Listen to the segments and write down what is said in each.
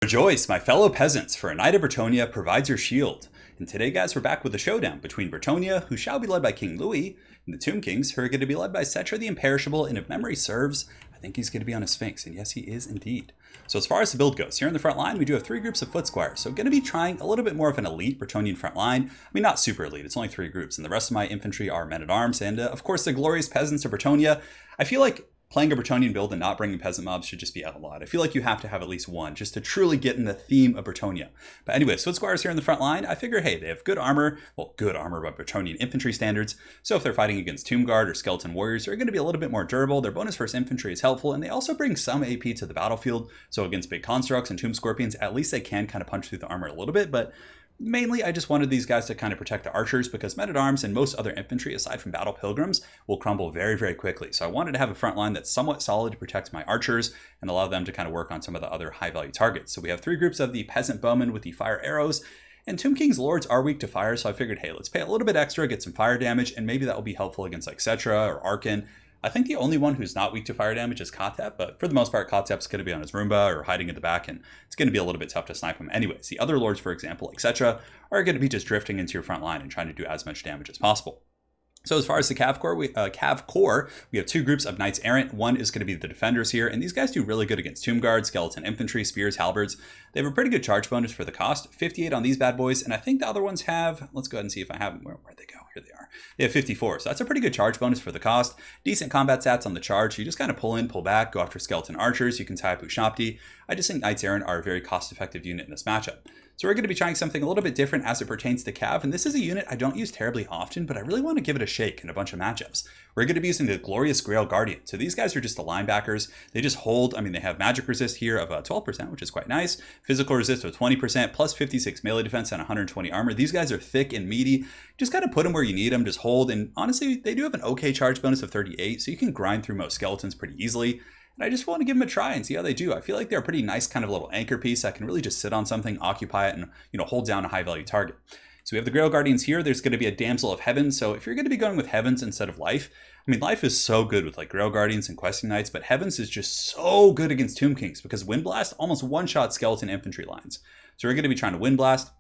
Rejoice, my fellow peasants, for a knight of Bretonnia provides your shield. And today, guys, we're back with a showdown between Bretonnia, who shall be led by King Louis, and the Tomb Kings, who are going to be led by Cetra the Imperishable, and if memory serves, I think he's going to be on a Sphinx, and yes, he is indeed. So as far as the build goes, here in the front line, we do have 3 groups of foot squires, so going to be trying a little bit more of an elite Bretonnian front line. I mean, not super elite, it's only 3 groups, and the rest of my infantry are men-at-arms, and of course, the glorious peasants of Bretonnia. I feel like playing a Bretonnian build and not bringing peasant mobs should just be outlawed. I feel like you have to have at least one just to truly get in the theme of Bretonnia. But anyway, foot squires here in the front line, I figure, hey, they have good armor. Well, good armor by Bretonnian infantry standards. So if they're fighting against Tomb Guard or Skeleton Warriors, they're going to be a little bit more durable. Their bonus versus infantry is helpful, and they also bring some AP to the battlefield. So against big constructs and Tomb Scorpions, at least they can kind of punch through the armor a little bit, but mainly, I just wanted these guys to kind of protect the archers because men-at-arms and most other infantry, aside from battle pilgrims, will crumble very, very quickly. So I wanted to have a front line that's somewhat solid to protect my archers and allow them to kind of work on some of the other high-value targets. So we have 3 groups of the peasant bowmen with the fire arrows, and Tomb King's lords are weak to fire, so I figured, hey, let's pay a little bit extra, get some fire damage, and maybe that will be helpful against like Cetra or Arkan. I think the only one who's not weak to fire damage is Kotep, but for the most part, Kotep's going to be on his Roomba or hiding in the back, and it's going to be a little bit tough to snipe him anyways. The other lords, for example, etc., are going to be just drifting into your front line and trying to do as much damage as possible. So as far as the Cav Corps, we have 2 groups of Knights Errant. One is going to be the Defenders here, and these guys do really good against Tomb Guard, Skeleton Infantry, Spears, Halberds. They have a pretty good charge bonus for the cost, 58 on these bad boys, and I think the other ones have, let's go ahead and see if I have them. Where'd they go? Here they are. They have 54, so that's a pretty good charge bonus for the cost. Decent combat stats on the charge. You just kind of pull in, pull back, go after Skeleton Archers. You can tie up Ushabti. I just think Knights Errant are a very cost-effective unit in this matchup. So we're going to be trying something a little bit different as it pertains to Cav, and this is a unit I don't use terribly often, but I really want to give it a shake in a bunch of matchups. We're going to be using the glorious Grail Guardian. So these guys are just the linebackers. They just hold, I mean, they have magic resist here of 12%, which is quite nice. Physical resist of 20%, plus 56 melee defense and 120 armor. These guys are thick and meaty. Just kind of put them where you need them, just hold, and honestly, they do have an okay charge bonus of 38, so you can grind through most skeletons pretty easily. And I just want to give them a try and see how they do. I feel like they're a pretty nice kind of little anchor piece that can really just sit on something, occupy it, and hold down a high value target. So we have the Grail Guardians here. There's going to be a Damsel of Heaven. So if you're going to be going with Heavens instead of Life, I mean, Life is so good with like Grail Guardians and Questing Knights, but Heavens is just so good against Tomb Kings because Wind Blast almost one-shot skeleton infantry lines. So we're going to be trying to Wind Blast.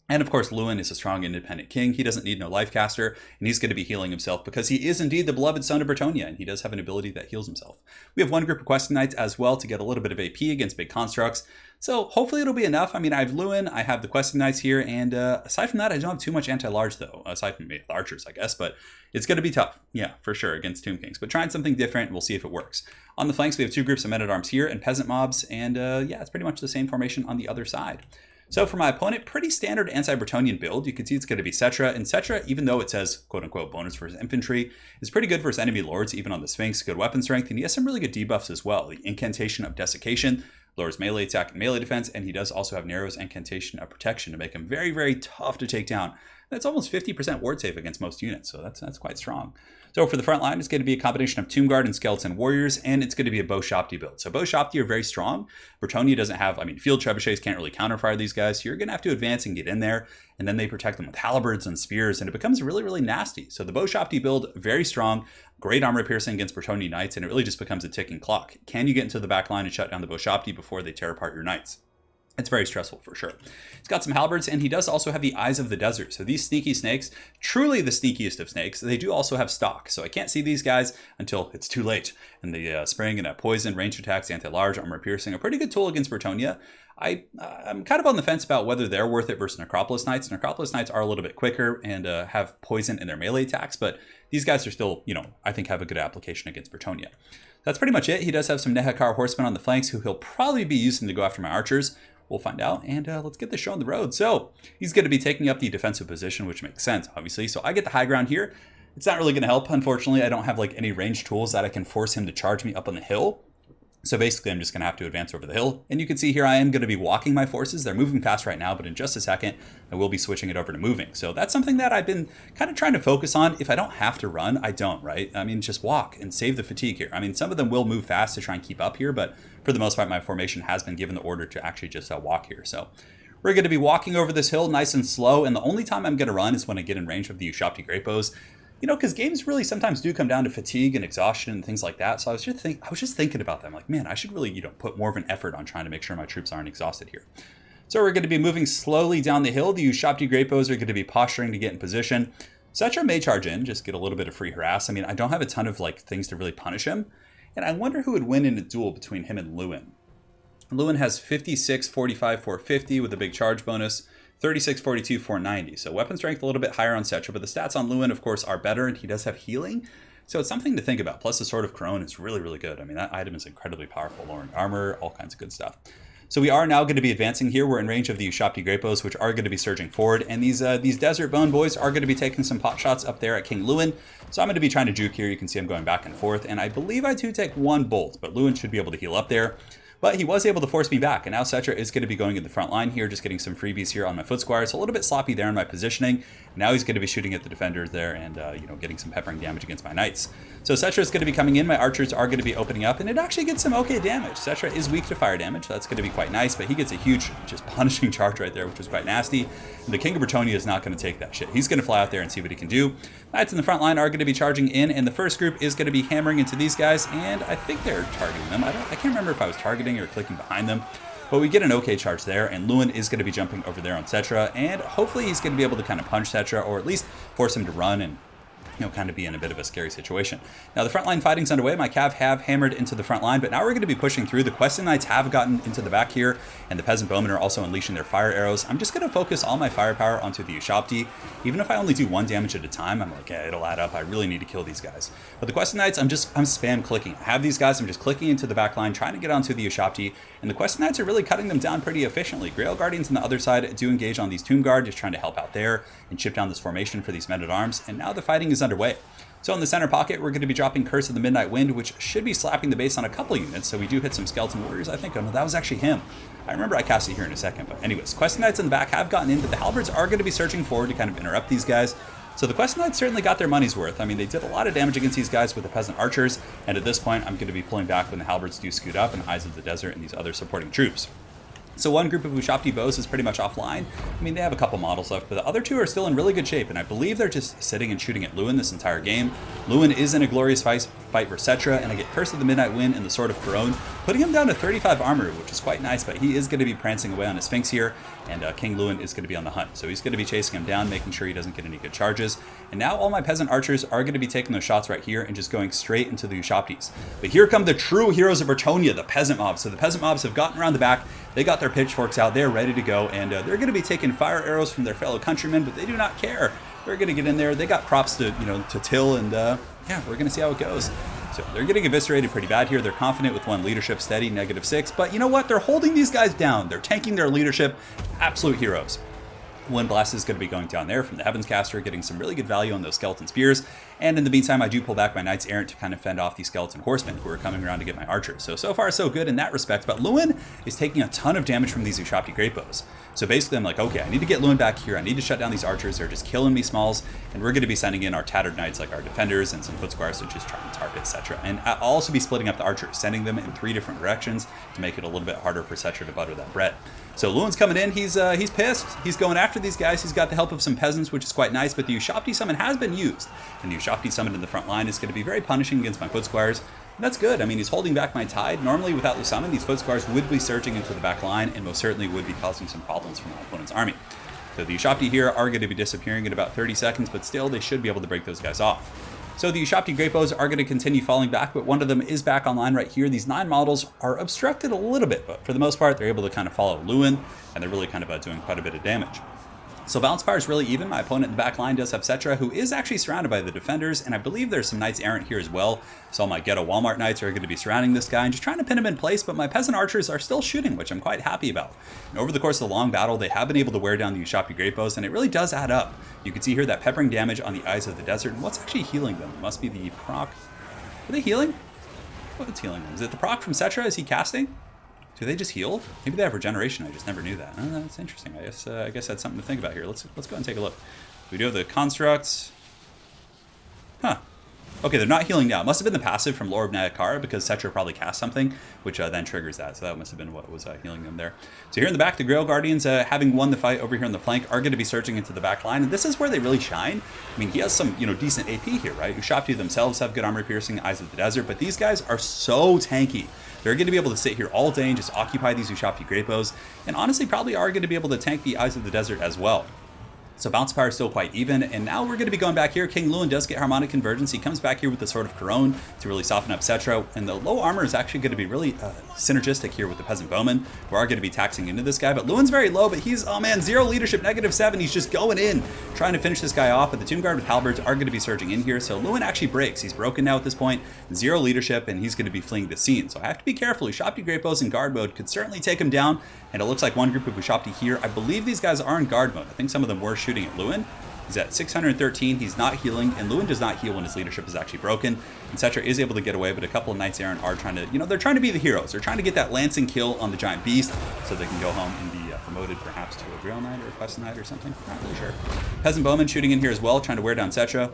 And of course, Lewin is a strong independent king. He doesn't need no life caster, and he's going to be healing himself because he is indeed the beloved son of Bretonnia, and he does have an ability that heals himself. We have 1 group of Questing Knights as well to get a little bit of AP against big constructs. So hopefully it'll be enough. I mean, I have Lewin, I have the Questing Knights here, and aside from that, I don't have too much anti-large though, aside from maybe the archers, I guess, but it's going to be tough, yeah, for sure, against Tomb Kings. But trying something different, we'll see if it works. On the flanks, we have 2 groups of men-at-arms here and peasant mobs, and yeah, it's pretty much the same formation on the other side. So for my opponent, pretty standard anti-Bretonnian build. You can see it's going to be Cetra, and Cetra, even though it says quote-unquote bonus versus infantry, is pretty good versus enemy lords, even on the Sphinx, good weapon strength, and he has some really good debuffs as well. The Incantation of Desiccation lowers melee attack and melee defense, and he does also have Narrow's Incantation of Protection to make him very, very tough to take down. That's almost 50% ward save against most units, so that's quite strong. So for the front line, it's going to be a combination of Tomb Guard and Skeleton Warriors, and it's going to be a Bow-Shopti build. So Bow-Shopti are very strong. Bretonnia doesn't have, I mean, field trebuchets can't really counterfire these guys, so you're going to have to advance and get in there, and then they protect them with halberds and spears, and it becomes really, really nasty. So the Bow-Shopti build, very strong, great armor piercing against Bretonnia Knights, and it really just becomes a ticking clock. Can you get into the back line and shut down the Bow-Shopti before they tear apart your Knights? It's very stressful for sure. He's got some halberds, and he does also have the Eyes of the Desert. So these sneaky snakes, truly the sneakiest of snakes, they do also have stock. So I can't see these guys until it's too late. And the spring and poison, range attacks, anti-large, armor piercing, a pretty good tool against Bretonnia. I'm kind of on the fence about whether they're worth it versus Necropolis Knights. Necropolis Knights are a little bit quicker and have poison in their melee attacks, but these guys are still, I think have a good application against Bretonnia. That's pretty much it. He does have some Nehekar horsemen on the flanks who he'll probably be using to go after my archers. We'll find out, and let's get this show on the road. So he's going to be taking up the defensive position, which makes sense, obviously. So I get the high ground here. It's not really going to help, unfortunately. I don't have like any ranged tools that I can force him to charge me up on the hill. So basically, I'm just going to have to advance over the hill. And you can see here I am going to be walking my forces. They're moving fast right now, but in just a second, I will be switching it over to moving. So that's something that I've been kind of trying to focus on. If I don't have to run, I don't, right? I mean, just walk and save the fatigue here. I mean, some of them will move fast to try and keep up here, but for the most part, my formation has been given the order to actually just walk here. So we're going to be walking over this hill nice and slow. And the only time I'm going to run is when I get in range of the Ushabti Great Bows. You know, because games really sometimes do come down to fatigue and exhaustion and things like that. So I was just thinking about that. I'm like, man, I should really, put more of an effort on trying to make sure my troops aren't exhausted here. So we're going to be moving slowly down the hill. The Ushabti Great Bows are going to be posturing to get in position. Cetra may charge in, just get a little bit of free harass. I mean, I don't have a ton of things to really punish him. And I wonder who would win in a duel between him and Lewin. Lewin has 56, 45, 450 with a big charge bonus. 36, 42, 490. So weapon strength a little bit higher on Cetra, but the stats on Lewin, of course, are better, and he does have healing. So it's something to think about. Plus, the Sword of Corone is really, really good. I mean, that item is incredibly powerful, lowering armor, all kinds of good stuff. So we are now going to be advancing here. We're in range of the Ushabti Great Bows, which are going to be surging forward. And these Desert Bone Boys are going to be taking some pot shots up there at King Lewin. So I'm going to be trying to juke here. You can see I'm going back and forth. And I believe I do take one bolt, but Lewin should be able to heal up there. But he was able to force me back, and now Cetra is going to be going in the front line here, just getting some freebies here on my foot squires. A little bit sloppy there in my positioning. Now he's going to be shooting at the defenders there and, getting some peppering damage against my knights. So Cetra is going to be coming in. My archers are going to be opening up, and it actually gets some okay damage. Cetra is weak to fire damage, so that's going to be quite nice, but he gets a huge, just punishing charge right there, which was quite nasty. And the King of Bretonnia is not going to take that shit. He's going to fly out there and see what he can do. Knights in the front line are going to be charging in, and the first group is going to be hammering into these guys, and I think they're targeting them. I can't remember if I was targeting or clicking behind them. But we get an okay charge there, and Lewin is going to be jumping over there on Cetra, and hopefully he's going to be able to kind of punch Cetra, or at least force him to run and kind of be in a bit of a scary situation. Now the frontline fighting's underway. My cav have hammered into the front line, but now we're going to be pushing through. The Questing Knights have gotten into the back here, and the Peasant Bowmen are also unleashing their fire arrows. I'm just going to focus all my firepower onto the Ushabti. Even if I only do one damage at a time, I'm like, yeah, it'll add up. I really need to kill these guys. But the Questing Knights, I'm spam clicking. I have these guys, I'm just clicking into the back line, trying to get onto the Ushabti, and the Questing Knights are really cutting them down pretty efficiently. Grail Guardians on the other side do engage on these Tomb Guard, just trying to help out there and chip down this formation for these men-at-arms, and now the fighting is underway. So in the center pocket, we're going to be dropping Curse of the Midnight Wind, which should be slapping the base on a couple units. So we do hit some Skeleton Warriors, I think. Oh, no, that was actually him. I remember I cast it here in a second. But anyways, Questing Knights in the back have gotten in, but the Halberds are going to be searching forward to kind of interrupt these guys. So the Questing Knights certainly got their money's worth. I mean, they did a lot of damage against these guys with the Peasant Archers. And at this point, I'm going to be pulling back when the Halberds do scoot up, and Eyes of the Desert and these other supporting troops. So one group of Ushabti bows is pretty much offline. I mean, they have a couple models left, but the other two are still in really good shape, and I believe they're just sitting and shooting at Lewin this entire game. Lewin is in a glorious fight versus Cetra, and I get Curse of the Midnight Wind and the Sword of Corone, putting him down to 35 armor, which is quite nice, but he is going to be prancing away on his Sphinx here, and King Lewin is going to be on the hunt. So he's going to be chasing him down, making sure he doesn't get any good charges. And now all my Peasant Archers are going to be taking those shots right here and just going straight into the Ushabtis. But here come the true heroes of Bretonnia, the Peasant Mobs. So the Peasant Mobs have gotten around the back. They got their pitchforks out. They're ready to go. And they're going to be taking fire arrows from their fellow countrymen, but they do not care. They're going to get in there. They got props to, to till. And yeah, we're going to see how it goes. So they're getting eviscerated pretty bad here. They're confident with one leadership, steady, -6. But you know what? They're holding these guys down. They're tanking their leadership. Absolute heroes. Wind Blast is going to be going down there from the Heavens Caster, getting some really good value on those Skeleton Spears. And in the meantime, I do pull back my Knights Errant to kind of fend off these Skeleton Horsemen who are coming around to get my Archers. So far, so good in that respect. But Lewin is taking a ton of damage from these Ushabti Great Bows. So basically, I'm like, okay, I need to get Lewin back here. I need to shut down these Archers. They're just killing me smalls. And we're going to be sending in our Tattered Knights, like our Defenders, and some Foot Squires to just try and target Cetra. And I'll also be splitting up the Archers, sending them in 3 different directions to make it a little bit harder for Cetra to butter that bread. So Lewin's coming in. He's pissed. He's going after these guys. He's got the help of some peasants, which is quite nice. But the Ushabti Summon has been used. And the Ushabti Summon in the front line is going to be very punishing against my Foot Squires. And that's good. I mean, he's holding back my tide. Normally, without the summon, these Foot Squires would be surging into the back line and most certainly would be causing some problems for my opponent's army. So the Ushabti here are going to be disappearing in about 30 seconds, but still, they should be able to break those guys off. So the Ushabti Great Bows are going to continue falling back, but one of them is back online right here. These 9 models are obstructed a little bit, but for the most part, they're able to kind of follow Lewin, and they're really kind of doing quite a bit of damage. So balance power is really even. My opponent in the back line does have Cetra, who is actually surrounded by the defenders, and I believe there's some Knights Errant here as well. So all my Ghetto Walmart Knights are going to be surrounding this guy and just trying to pin him in place, but my Peasant Archers are still shooting, which I'm quite happy about. And over the course of the long battle, they have been able to wear down the Ushabti Great Bows, and it really does add up. You can see here that peppering damage on the Eyes of the Desert, and what's actually healing them? It must be the proc. Are they healing? What's healing them? Is it the proc from Cetra? Is he casting? Do they just heal? Maybe they have regeneration. I just never knew that. Oh, that's interesting. I guess that's something to think about here. Let's go and take a look. We do have the constructs. Huh. Okay, they're not healing now. It must have been the passive from Lore of Nayakara because Cetra probably cast something, which then triggers that. So that must have been what was healing them there. So here in the back, the Grail Guardians, having won the fight over here on the flank, are going to be surging into the back line. And this is where they really shine. I mean, he has some, decent AP here, right? Ushabti themselves have good armor piercing, Eyes of the Desert, but these guys are so tanky. They're going to be able to sit here all day and just occupy these Ushabti Great Bows. And honestly, probably are going to be able to tank the Eyes of the Desert as well. So bounce power is still quite even, and now we're going to be going back here. King Lewin does get Harmonic Convergence. He comes back here with the Sword of Corone to really soften up Cetra, and the low armor is actually going to be really synergistic here with the Peasant Bowman, who are going to be taxing into this guy. But Lewin's very low, but he's, oh man, 0 leadership, -7. He's just going in, trying to finish this guy off, but the Tomb Guard with Halberds are going to be surging in here. So Lewin actually breaks. He's broken now at this point, 0 leadership, and he's going to be fleeing the scene. So I have to be careful. Ushabti Great Bows in guard mode could certainly take him down, and it looks like one group of Ushabti here. I believe these guys are in guard mode. I think some of them were shooting at Lewin. He's at 613, he's not healing, and Lewin does not heal when his leadership is actually broken. And Cetra is able to get away, but a couple of Knights Errant are trying to, they're trying to be the heroes. They're trying to get that lancing kill on the Giant Beast so they can go home and be promoted perhaps to a Grail Knight or a Quest Knight or something. Not really sure. Peasant Bowman shooting in here as well, trying to wear down Cetra.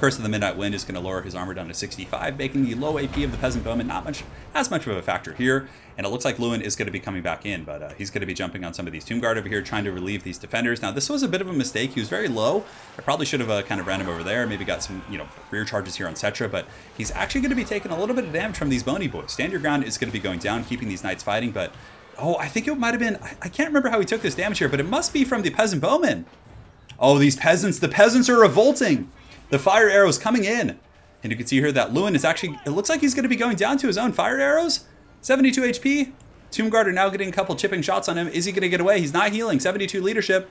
Curse of the Midnight Wind is going to lower his armor down to 65, making the low AP of the Peasant Bowman not as much of a factor here. And it looks like Lewin is going to be coming back in, but he's going to be jumping on some of these Tomb Guard over here, trying to relieve these defenders. Now, this was a bit of a mistake. He was very low. I probably should have kind of ran him over there, maybe got some, rear charges here on Cetra, but he's actually going to be taking a little bit of damage from these bony boys. Stand Your Ground is going to be going down, keeping these Knights fighting, but, oh, I think it might have been, I can't remember how he took this damage here, but it must be from the Peasant Bowman. Oh, these peasants, the peasants are revolting. The fire arrows coming in. And you can see here that Lewin is actually, it looks like he's going to be going down to his own fire arrows. 72 HP. Tomb Guard are now getting a couple chipping shots on him. Is he going to get away? He's not healing. 72 leadership.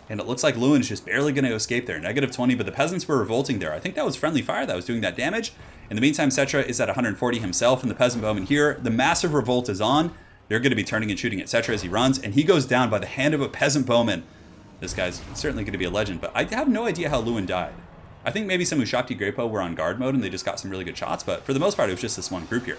And it looks like Lewin is just barely going to escape there. -20, but the peasants were revolting there. I think that was friendly fire that was doing that damage. In the meantime, Cetra is at 140 himself, and the Peasant Bowman here. The massive revolt is on. They're going to be turning and shooting at Cetra as he runs, and he goes down by the hand of a Peasant Bowman. This guy's certainly going to be a legend, but I have no idea how Lewin died. I think maybe some Ushabti Great Bow were on guard mode and they just got some really good shots, but for the most part, it was just this one group here.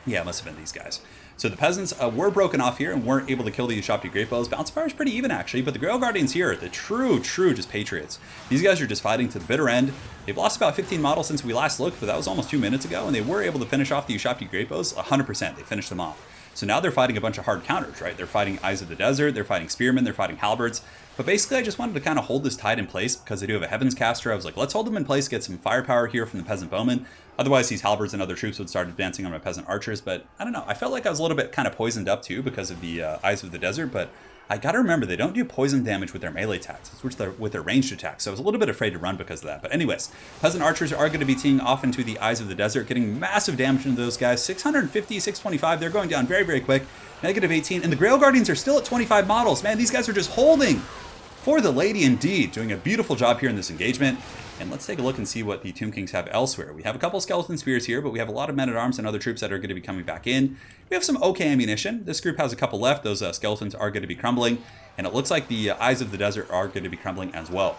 Yeah, it must have been these guys. So the peasants were broken off here and weren't able to kill the Ushabti Great Bows. Bounce power is pretty even, actually, but the Grail Guardians here, the true just patriots. These guys are just fighting to the bitter end. They've lost about 15 models since we last looked, but that was almost 2 minutes ago, and they were able to finish off the Ushabti Great Bows 100%. They finished them off. So now they're fighting a bunch of hard counters, right? They're fighting Eyes of the Desert, they're fighting Spearmen, they're fighting Halberds. But basically, I just wanted to kind of hold this tide in place because they do have a Heavens Caster. I was like, let's hold them in place, get some firepower here from the Peasant Bowman. Otherwise, these Halberds and other troops would start advancing on my Peasant Archers. But I don't know, I felt like I was a little bit kind of poisoned up too because of the Eyes of the Desert. But I gotta remember, they don't do poison damage with their melee attacks. It's with their ranged attacks. So I was a little bit afraid to run because of that. But anyways, Peasant Archers are going to be teeing off into the Eyes of the Desert, getting massive damage into those guys. 650, 625, they're going down very, very quick. -18, and the Grail Guardians are still at 25 models. Man, these guys are just holding for the lady indeed, doing a beautiful job here in this engagement. And let's take a look and see what the Tomb Kings have elsewhere. We have a couple Skeleton Spears here, but we have a lot of men-at-arms and other troops that are going to be coming back in. We have some okay ammunition. This group has a couple left. Those skeletons are going to be crumbling, and it looks like the Eyes of the Desert are going to be crumbling as well.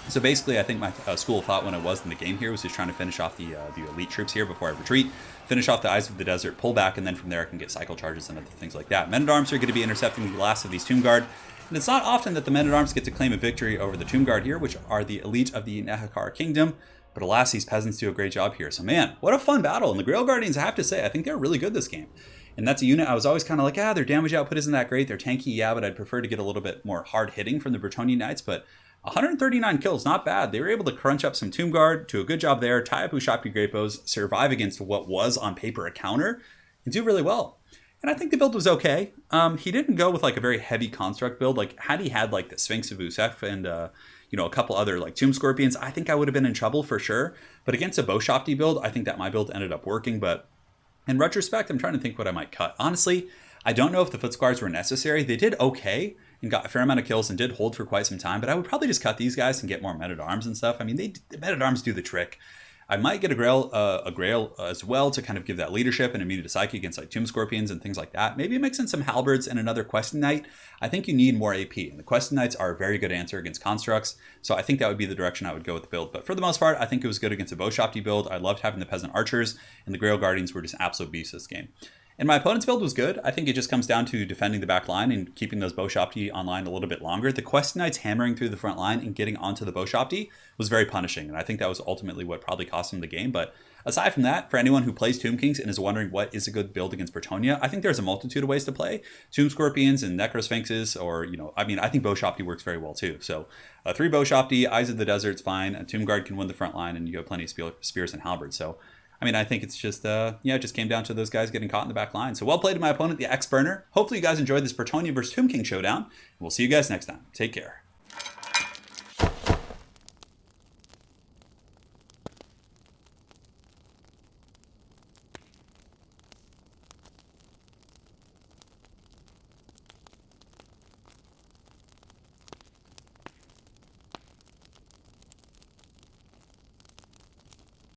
So basically, I think my school of thought when I was in the game here was just trying to finish off the elite troops here before I retreat, finish off the Eyes of the Desert, pull back, and then from there I can get cycle charges and other things like that. Men-at-arms are going to be intercepting the last of these Tomb Guard, and it's not often that the Men-at-arms get to claim a victory over the Tomb Guard here, which are the elite of the Nehakar Kingdom, but alas, these peasants do a great job here. So man, what a fun battle, and the Grail Guardians, I have to say, I think they're really good this game. And that's a unit I was always kind of like, their damage output isn't that great, they're tanky, yeah, but I'd prefer to get a little bit more hard hitting from the Bretonnia Knights, but 139 kills, not bad. They were able to crunch up some Tomb Guard, do a good job there, tie up Ushabti Great Bows, survive against what was on paper a counter, and do really well. And I think the build was okay. He didn't go with like a very heavy construct build. Like had he had like the Sphinx of Usef and a couple other like Tomb Scorpions, I think I would have been in trouble for sure. But against a Bowshopti build, I think that my build ended up working. But in retrospect, I'm trying to think what I might cut. Honestly, I don't know if the Foot Squires were necessary. They did okay and got a fair amount of kills and did hold for quite some time, but I would probably just cut these guys and get more Men-at-Arms and stuff. I mean, the Men-at-Arms do the trick. I might get a Grail as well to kind of give that leadership and immunity to Psyche against like Tomb Scorpions and things like that. Maybe mix in some Halberds and another Questing Knight. I think you need more AP, and the Questing Knights are a very good answer against constructs, so I think that would be the direction I would go with the build. But for the most part, I think it was good against a Bowshopti build. I loved having the Peasant Archers, and the Grail Guardians were just absolute beasts this game. And my opponent's build was good. I think it just comes down to defending the back line and keeping those Boshopti online a little bit longer. The Quest Knights hammering through the front line and getting onto the Boshopti was very punishing, and I think that was ultimately what probably cost him the game. But aside from that, for anyone who plays Tomb Kings and is wondering what is a good build against Bretonnia, I think there's a multitude of ways to play. Tomb Scorpions and Necrosphinxes, or, I think Boshopti works very well too. So 3 Boshopti, Eyes of the Desert's fine, a Tomb Guard can win the front line, and you have plenty of spears and halberds. So I think it's just, it just came down to those guys getting caught in the back line. So well played to my opponent, the X-Burner. Hopefully you guys enjoyed this Bretonnia versus Tomb King showdown. And we'll see you guys next time. Take care.